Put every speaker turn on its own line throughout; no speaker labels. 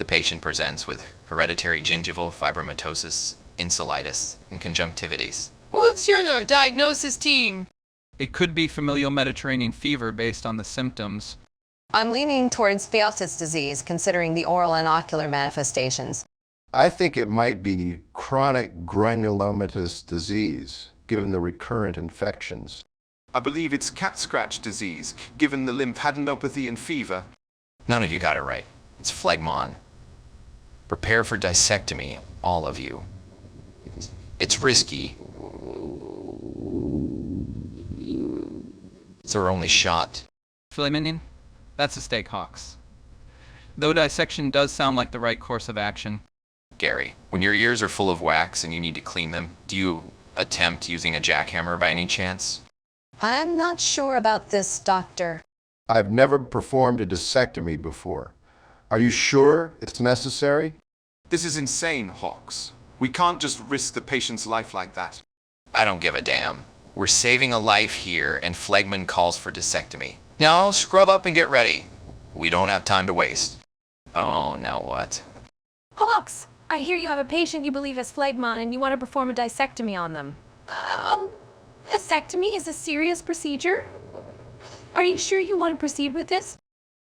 The patient presents with hereditary gingival fibromatosis, insulitis, and conjunctivitis. What's your diagnosis, team?
It could be familial Mediterranean fever based on the symptoms.
I'm leaning towards Fialtis disease, considering the oral and ocular manifestations.
I think it might be chronic granulomatous disease, given the recurrent infections.
I believe it's cat scratch disease, given the lymphadenopathy and fever.
None of you got it right. It's phlegmon. Prepare for dissectomy, all of you. It's risky. It's our only shot.
Phlegmon? That's a stake, Hox. Though dissection does sound like the right course of action.
Gary, when your ears are full of wax and you need to clean them, do you attempt using a jackhammer by any chance?
I'm not sure about this, Doctor.
I've never performed a dissectomy before. Are you sure it's necessary?
This is insane, Hox. We can't just risk the patient's life like that.
I don't give a damn. We're saving a life here, and phlegmon calls for dissectomy. Now scrub up and get ready. We don't have time to waste. Oh, now what?
Hox, I hear you have a patient you believe has phlegmon and you want to perform a dissectomy on them. Dissectomy is a serious procedure? Are you sure you want to proceed with this?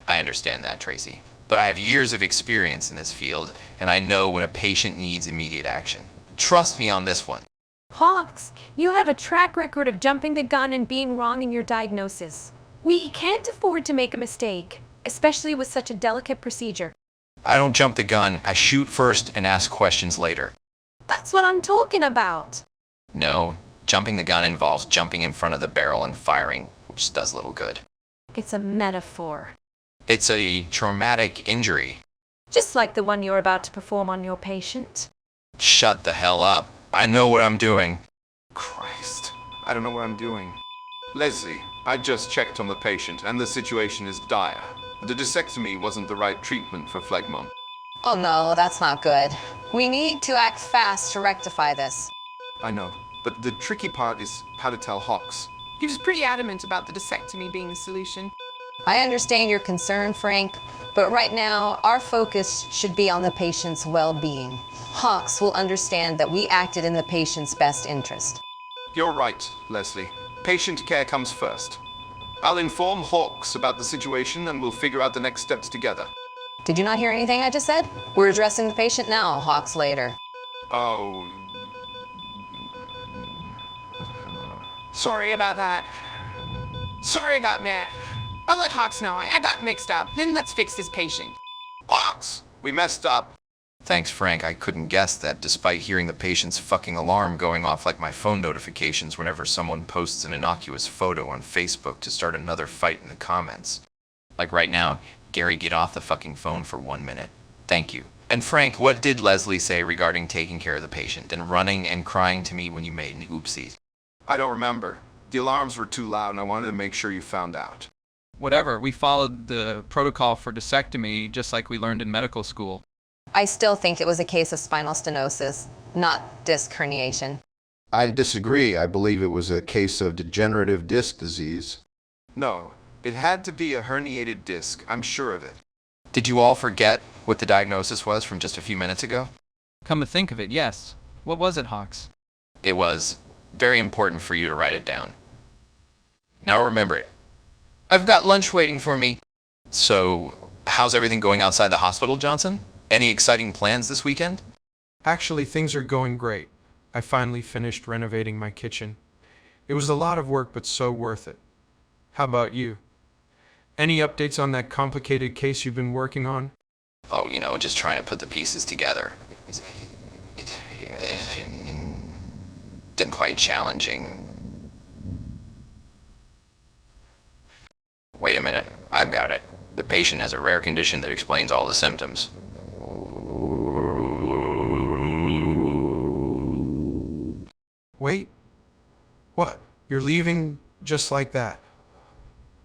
I understand that, Tracy. But I have years of experience in this field, and I know when a patient needs immediate action. Trust me on this one.
Hox, you have a track record of jumping the gun and being wrong in your diagnosis. We can't afford to make a mistake, especially with such a delicate procedure.
I don't jump the gun. I shoot first and ask questions later.
That's what I'm talking about.
No, jumping the gun involves jumping in front of the barrel and firing, which does little good.
It's a metaphor.
It's a traumatic injury.
Just like the one you're about to perform on your patient.
Shut the hell up. I know what I'm doing.
Christ, I don't know what I'm doing. Leslie, I just checked on the patient and the situation is dire. The dissectomy wasn't the right treatment for phlegmon.
Oh no, that's not good. We need to act fast to rectify this.
I know, but the tricky part is how to tell Hox.
He was pretty adamant about the dissectomy being the solution.
I understand your concern, Frank, but right now, our focus should be on the patient's well-being. Hox will understand that we acted in the patient's best interest.
You're right, Leslie. Patient care comes first. I'll inform Hox about the situation and we'll figure out the next steps together.
Did you not hear anything I just said? We're addressing the patient now, Hox later.
Oh.
Sorry about that. Sorry I got mad. I'll let Hox know I got mixed up. Then let's fix this patient.
Hox, we messed up.
Thanks, Frank. I couldn't guess that despite hearing the patient's fucking alarm going off like my phone notifications whenever someone posts an innocuous photo on Facebook to start another fight in the comments. Like right now, Gary, get off the fucking phone for 1 minute. Thank you. And Frank, what did Leslie say regarding taking care of the patient and running and crying to me when you made an oopsie?
I don't remember. The alarms were too loud and I wanted to make sure you found out.
Whatever, we followed the protocol for dissectomy just like we learned in medical school.
I still think it was a case of spinal stenosis, not disc herniation.
I disagree. I believe it was a case of degenerative disc disease.
No, it had to be a herniated disc. I'm sure of it.
Did you all forget what the diagnosis was from just a few minutes ago?
Come to think of it, yes. What was it, Hox?
It was very important for you to write it down. Now remember it. I've got lunch waiting for me. So, how's everything going outside the hospital, Johnson? Any exciting plans this weekend?
Actually, things are going great. I finally finished renovating my kitchen. It was a lot of work, but so worth it. How about you? Any updates on that complicated case you've been working on?
Oh, just trying to put the pieces together. It's been quite challenging. Wait a minute, I've got it. The patient has a rare condition that explains all the symptoms.
Wait. What? You're leaving just like that?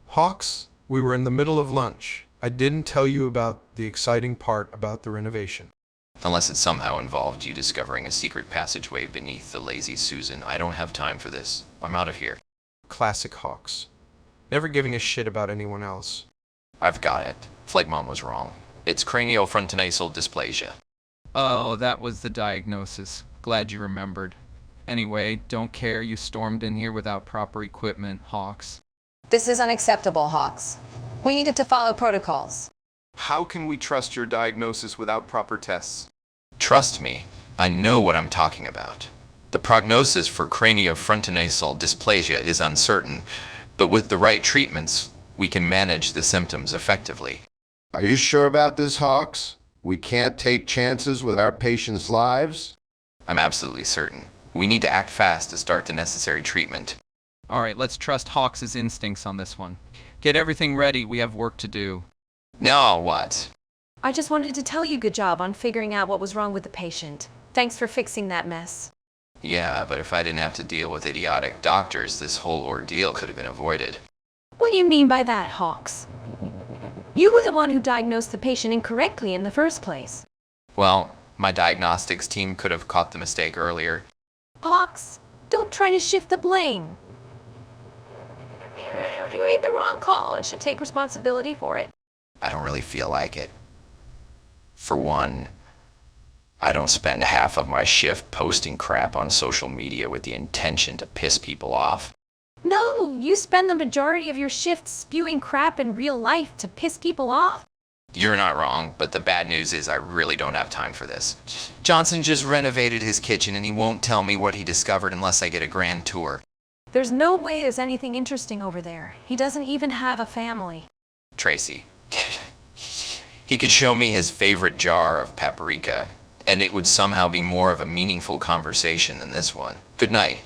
Hox, we were in the middle of lunch. I didn't tell you about the exciting part about the renovation.
Unless it somehow involved you discovering a secret passageway beneath the lazy Susan, I don't have time for this. I'm out of here.
Classic Hox. Never giving a shit about anyone else.
I've got it. Phlegmon was wrong. It's craniofrontonasal dysplasia.
Oh, that was the diagnosis. Glad you remembered. Anyway, don't care you stormed in here without proper equipment, Hox.
This is unacceptable, Hox. We needed to follow protocols.
How can we trust your diagnosis without proper tests?
Trust me, I know what I'm talking about. The prognosis for craniofrontonasal dysplasia is uncertain, but with the right treatments, we can manage the symptoms effectively.
Are you sure about this, Hawks? We can't take chances with our patients' lives?
I'm absolutely certain. We need to act fast to start the necessary treatment.
Alright, let's trust Hox's instincts on this one. Get everything ready, we have work to do.
Now what?
I just wanted to tell you good job on figuring out what was wrong with the patient. Thanks for fixing that mess.
Yeah, but if I didn't have to deal with idiotic doctors, this whole ordeal could have been avoided.
What do you mean by that, Hox? You were the one who diagnosed the patient incorrectly in the first place.
Well, my diagnostics team could have caught the mistake earlier.
Hox, don't try to shift the blame. You made the wrong call and should take responsibility for it.
I don't really feel like it. For one, I don't spend half of my shift posting crap on social media with the intention to piss people off.
No, you spend the majority of your shifts spewing crap in real life to piss people off.
You're not wrong, but the bad news is I really don't have time for this. Johnson just renovated his kitchen and he won't tell me what he discovered unless I get a grand tour.
There's no way there's anything interesting over there. He doesn't even have a family.
Tracy. He could show me his favorite jar of paprika, and it would somehow be more of a meaningful conversation than this one. Good night.